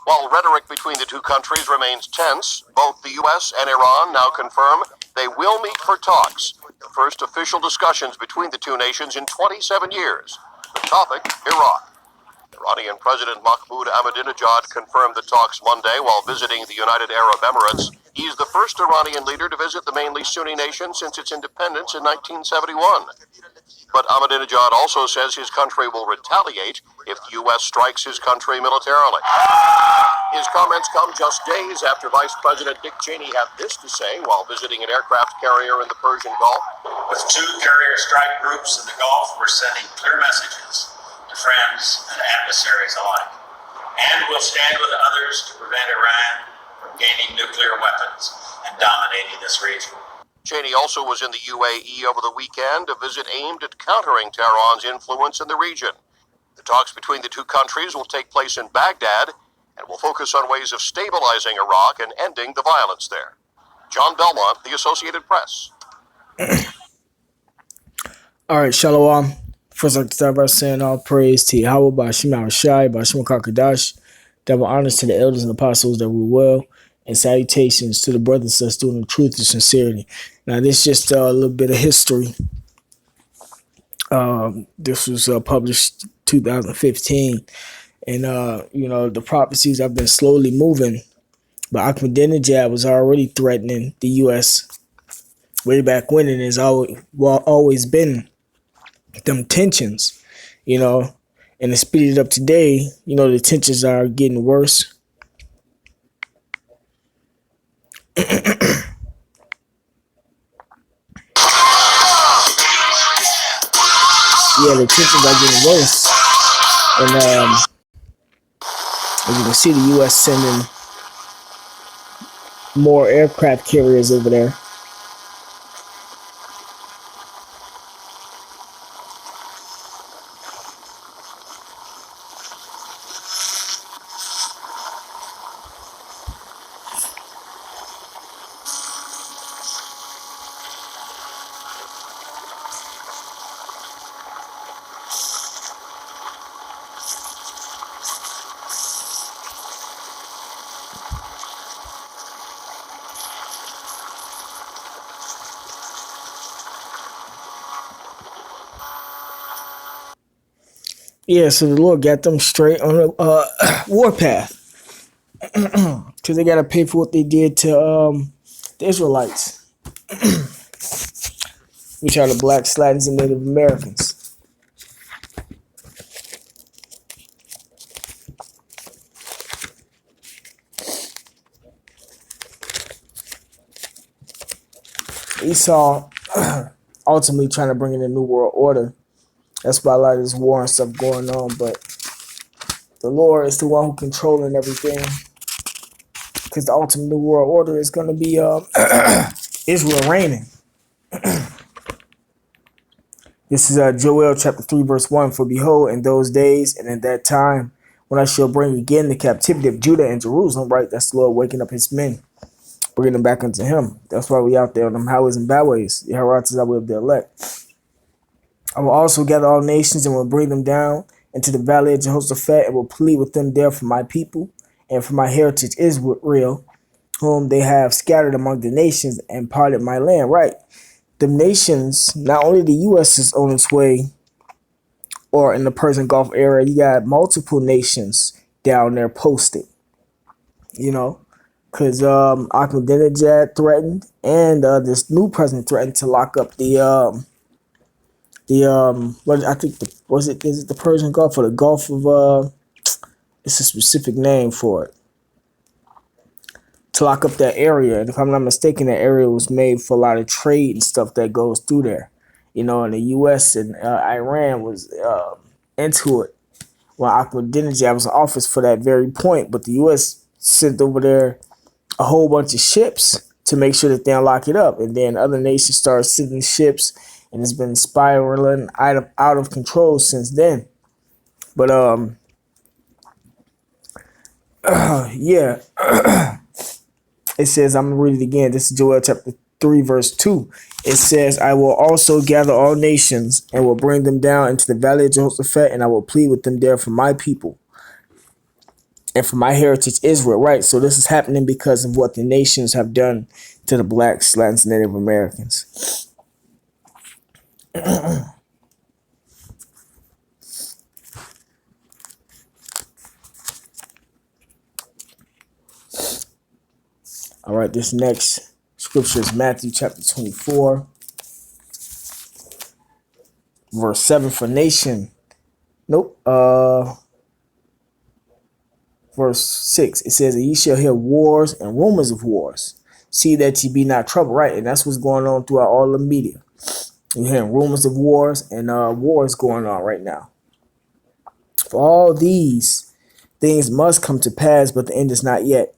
While rhetoric between the two countries remains tense, both the U.S. and Iran now confirm they will meet for talks, the first official discussions between the two nations in 27 years. The topic, Iraq. Iranian President Mahmoud Ahmadinejad confirmed the talks Monday while visiting the United Arab Emirates. He's the first Iranian leader to visit the mainly Sunni nation since its independence in 1971. But Ahmadinejad also says his country will retaliate if the U.S. strikes his country militarily. His comments come just days after Vice President Dick Cheney had this to say while visiting an aircraft carrier in the Persian Gulf. With two carrier strike groups in the Gulf, we're sending clear messages to friends and adversaries alike. And we'll stand with others to prevent Iran from gaining nuclear weapons and dominating this region. Cheney also was in the UAE over the weekend, a visit aimed at countering Tehran's influence in the region. The talks between the two countries will take place in Baghdad and will focus on ways of stabilizing Iraq and ending the violence there. John Belmont, The Associated Press. All right, Shalom. First, I'd like to start by saying all praise to Yahweh, Bashim Shai, Bashim Kakadash, double honors to the elders and apostles that rule well, and salutations to the brothers and sisters doing the truth and sincerity. Now, this is just a little bit of history. This was published 2015, and the prophecies have been slowly moving. But Ahmadinejad was already threatening the U.S. way back when, and has always been them tensions, and to speed it up today, the tensions are getting worse. Yeah, the tensions are getting worse. And as you can see, the U.S. sending more aircraft carriers over there. Yeah, so the Lord got them straight on the warpath because they got to pay for what they did to the Israelites, which are the blacks, Latins, and Native Americans. Esau ultimately trying to bring in a new world order. That's why a lot of this war and stuff going on. But the Lord is the one who controlling everything. Because the ultimate new world order is going to be Israel reigning. This is Joel chapter 3 verse 1. For behold, in those days and in that time, when I shall bring again the captivity of Judah and Jerusalem, right? That's the Lord waking up his men, bringing them back unto him. That's why we out there on them highways and byways. The Herates are of the elect. I will also gather all nations and will bring them down into the valley of Jehoshaphat and will plead with them there for my people and for my heritage Israel, whom they have scattered among the nations and parted my land. Right. The nations, not only the U.S. is on its way or in the Persian Gulf area, you got multiple nations down there posted, because Ahmadinejad threatened and this new president threatened to lock up is it the Persian Gulf or the Gulf of it's a specific name for it, to lock up that area. And if I'm not mistaken, that area was made for a lot of trade and stuff that goes through there, and the U.S. and Iran was into it when Ahmadinejad was in office for that very point. But the U.S. sent over there a whole bunch of ships to make sure that they unlock it up, and then other nations started sending ships. And it's been spiraling out of control since then. But, yeah. It says, I'm going to read it again. This is Joel chapter 3, verse 2. It says, I will also gather all nations and will bring them down into the valley of Jehoshaphat, and I will plead with them there for my people and for my heritage Israel, right? So this is happening because of what the nations have done to the blacks, Latins, Native Americans. All right, this next scripture is Matthew chapter 24, verse 7 for nation. Nope. Verse 6. It says, ye shall hear wars and rumors of wars. See that ye be not troubled, right? And that's what's going on throughout all the media. You're hearing rumors of wars and wars going on right now. For all these things must come to pass, but the end is not yet.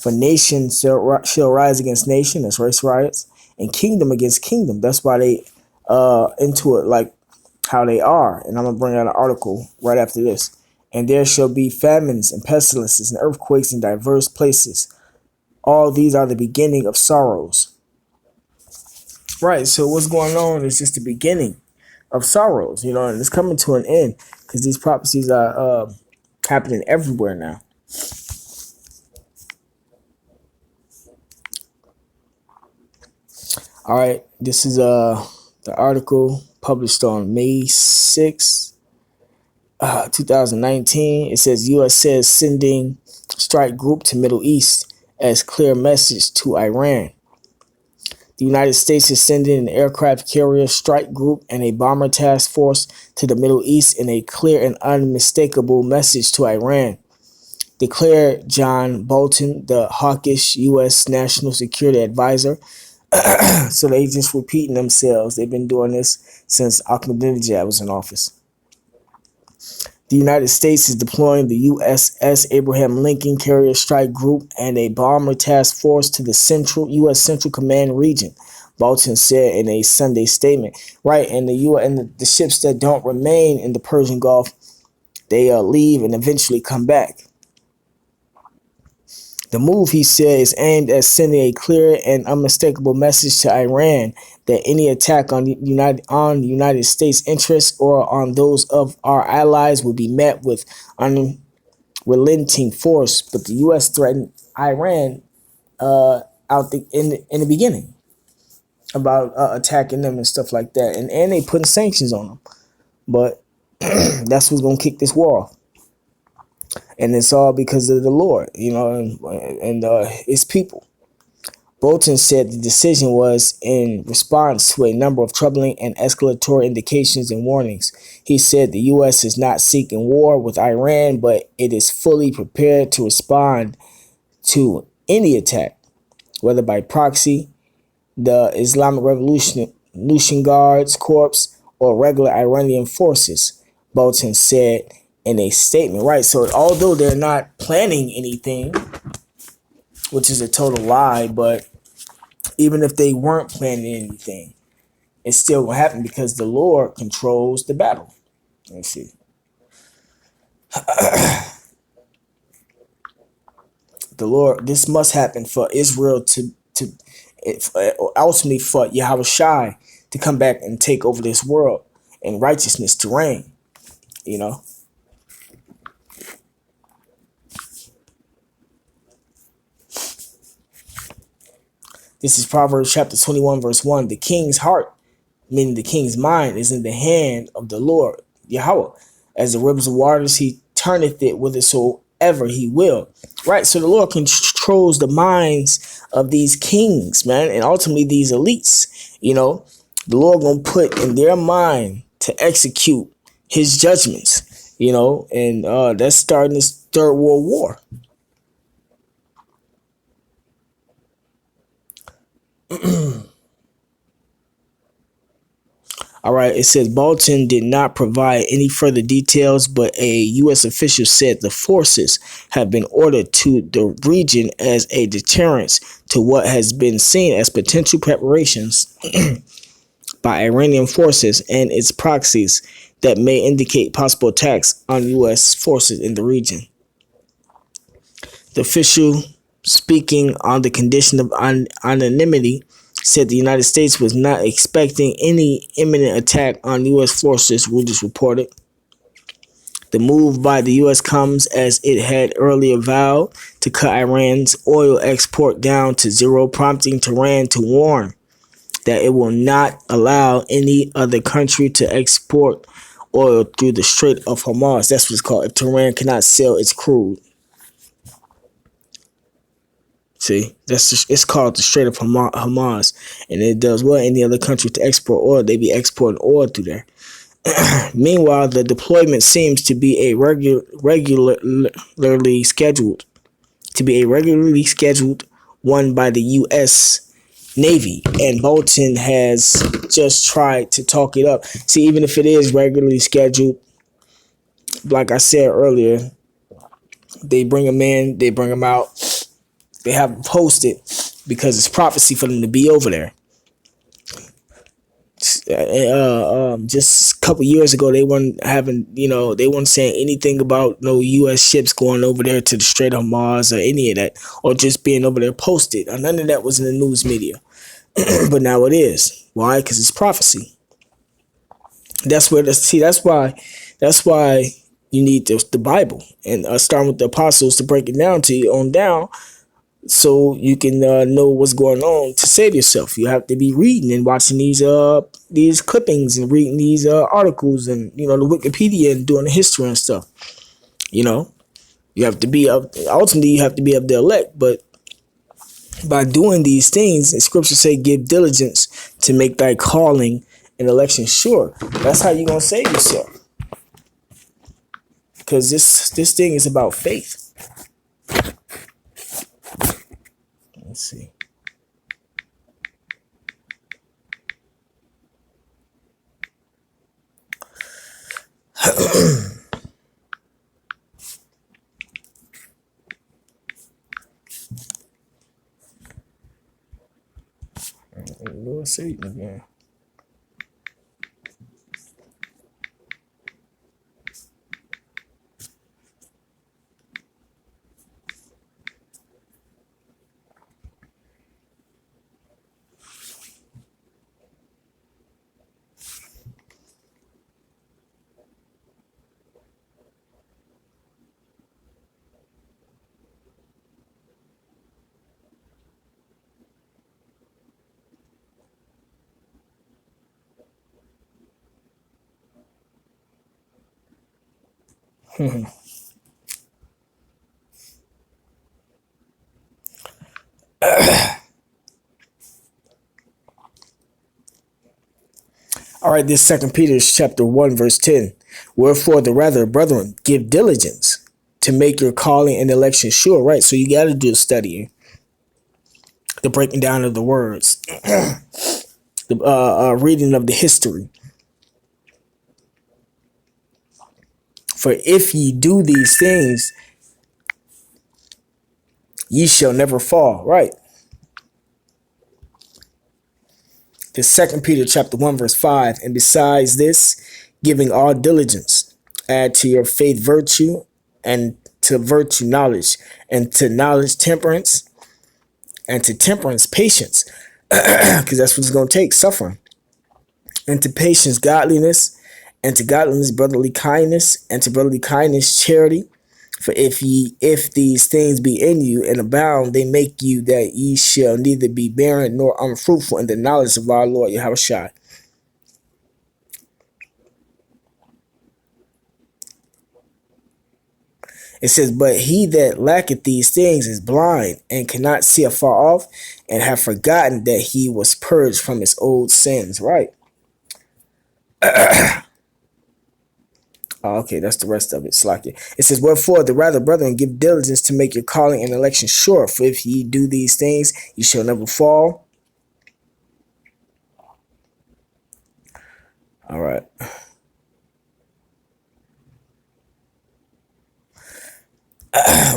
For nation shall rise against nation, that's race riots, and kingdom against kingdom. That's why they into it like how they are. And I'm gonna bring out an article right after this. And there shall be famines and pestilences and earthquakes in diverse places. All these are the beginning of sorrows. Right, so what's going on is just the beginning of sorrows, you know, and it's coming to an end because these prophecies are happening everywhere now. All right, this is the article published on May 6, 2019. It says U.S. says sending strike group to Middle East as clear message to Iran. The United States is sending an aircraft carrier strike group and a bomber task force to the Middle East in a clear and unmistakable message to Iran, declared John Bolton, the hawkish U.S. National Security Advisor. So they just repeating themselves. They've been doing this since Ahmadinejad was in office. The United States is deploying the USS Abraham Lincoln Carrier Strike Group and a bomber task force to the U.S. Central Command region, Bolton said in a Sunday statement. Right, and the ships that don't remain in the Persian Gulf, they leave and eventually come back. The move, he said, is aimed at sending a clear and unmistakable message to Iran that any attack on the United States interests or on those of our allies will be met with unrelenting force. But the U.S. threatened Iran in the beginning about attacking them and stuff like that, and they putting sanctions on them. But that's what's gonna kick this war off. And it's all because of the Lord, you know, and his people. Bolton said the decision was in response to a number of troubling and escalatory indications and warnings. He said the U.S. is not seeking war with Iran, but it is fully prepared to respond to any attack, whether by proxy, the Islamic Revolution Guards Corps, or regular Iranian forces, Bolton said in a statement. Right, so although they're not planning anything, which is a total lie, but even if they weren't planning anything, it still will happen because the Lord controls the battle. Let's see. The Lord, this must happen for Israel to ultimately for Yahweh Shai to come back and take over this world and righteousness to reign, you know. This is Proverbs chapter 21, verse 1. The king's heart, meaning the king's mind, is in the hand of the Lord, Yahweh. As the rivers of waters, he turneth it whithersoever he will. Right, so the Lord controls the minds of these kings, man, and ultimately these elites. You know, the Lord gonna put in their mind to execute his judgments, you know, and that's starting this Third World War. All right, it says Bolton did not provide any further details, but a U.S. official said the forces have been ordered to the region as a deterrence to what has been seen as potential preparations by Iranian forces and its proxies that may indicate possible attacks on U.S. forces in the region. The official, speaking on the condition of anonymity, said the United States was not expecting any imminent attack on U.S. forces, Reuters reported. The move by the U.S. comes as it had earlier vowed to cut Iran's oil export down to zero, prompting Tehran to warn that it will not allow any other country to export oil through the Strait of Hormuz. That's what it's called. If Tehran cannot sell its crude. See, it's called the Strait of Hormuz, and it does what any other country to export oil. They be exporting oil through there. Meanwhile, the deployment seems to be a regularly scheduled one by the U.S. Navy, and Bolton has just tried to talk it up. See, even if it is regularly scheduled, like I said earlier, they bring them in, they bring them out, they have them posted because it's prophecy for them to be over there. Just a couple years ago, they weren't saying anything about no U.S. ships going over there to the Strait of Hormuz or any of that, or just being over there posted. None of that was in the news media, but now it is. Why? Because it's prophecy. That's why you need the Bible and starting with the apostles to break it down to you on down, so you can know what's going on to save yourself. You have to be reading and watching these clippings and reading these articles and the Wikipedia and doing the history and stuff. You have to be ultimately you have to be of the elect, but by doing these things, the scriptures say, give diligence to make thy calling and election sure. That's how you're gonna save yourself. Because this thing is about faith. Let's see. Lord Satan again. All right, this 2 Peter chapter 1 verse 10. Wherefore the rather, brethren, give diligence to make your calling and election sure. Right, so you got to do the studying, the breaking down of the words, the reading of the history. For if ye do these things, ye shall never fall. Right. The 2 Peter chapter 1 verse 5. And besides this, giving all diligence, add to your faith virtue, and to virtue knowledge, and to knowledge temperance, and to temperance patience, because that's what it's going to take, suffering, and to patience godliness, and to godliness brotherly kindness, and to brotherly kindness charity. For if these things be in you and abound, they make you that ye shall neither be barren nor unfruitful in the knowledge of our Lord Yahushua. It says, but he that lacketh these things is blind and cannot see afar off, and have forgotten that he was purged from his old sins. Right. Oh, okay, that's the rest of it. Slack it. It says, wherefore the rather, brethren, give diligence to make your calling and election sure. For if ye do these things, ye shall never fall. All right.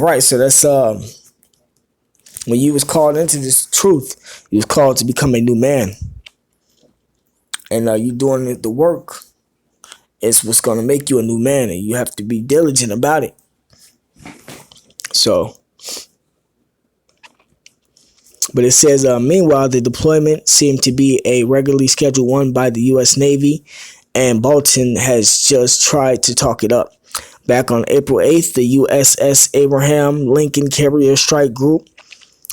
Right, so that's when you was called into this truth, you was called to become a new man, and you doing the work. It's what's going to make you a new man, and you have to be diligent about it. So, but it says, meanwhile, the deployment seemed to be a regularly scheduled one by the U.S. Navy, and Bolton has just tried to talk it up. Back on April 8th, the USS Abraham Lincoln Carrier Strike Group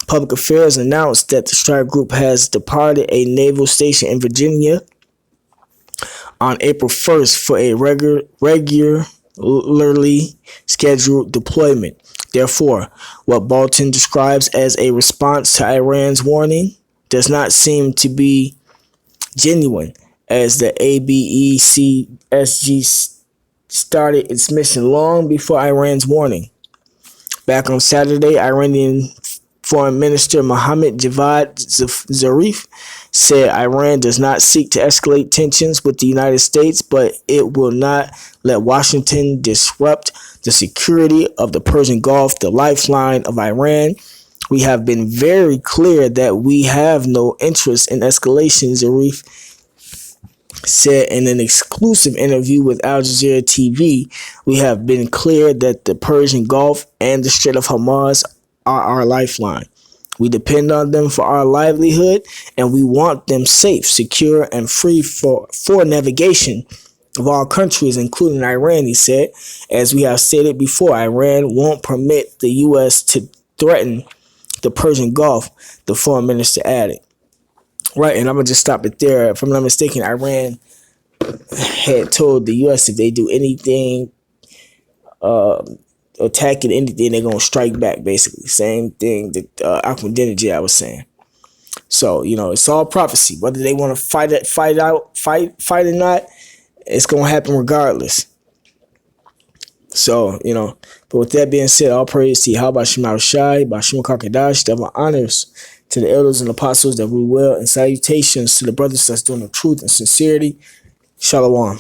Public Affairs announced that the strike group has departed a naval station in Virginia on April 1st for a regularly scheduled deployment. Therefore, what Bolton describes as a response to Iran's warning does not seem to be genuine, as the ABECSG started its mission long before Iran's warning. Back on Saturday, Iranian Foreign Minister Mohammad Javad Zarif said Iran does not seek to escalate tensions with the United States, but it will not let Washington disrupt the security of the Persian Gulf, the lifeline of Iran. We have been very clear that we have no interest in escalation, Zarif said in an exclusive interview with Al Jazeera TV. We have been clear that the Persian Gulf and the Strait of Hormuz are our lifeline. We depend on them for our livelihood, and we want them safe, secure, and free for navigation of all countries, including Iran, he said. As we have stated before, Iran won't permit the U.S. to threaten the Persian Gulf, the foreign minister added. Right, and I'm going to just stop it there. If I'm not mistaken, Iran had told the U.S. if they do anything, attacking anything, they're going to strike back, basically. Same thing that Ahmadinejad was saying. So, it's all prophecy. Whether they want to fight or not, it's going to happen regardless. So, but with that being said, all praise to Yahweh Shema Shai, Bashim Kakadash, double honors to the elders and apostles that we will, and salutations to the brothers that's doing the truth and sincerity. Shalom.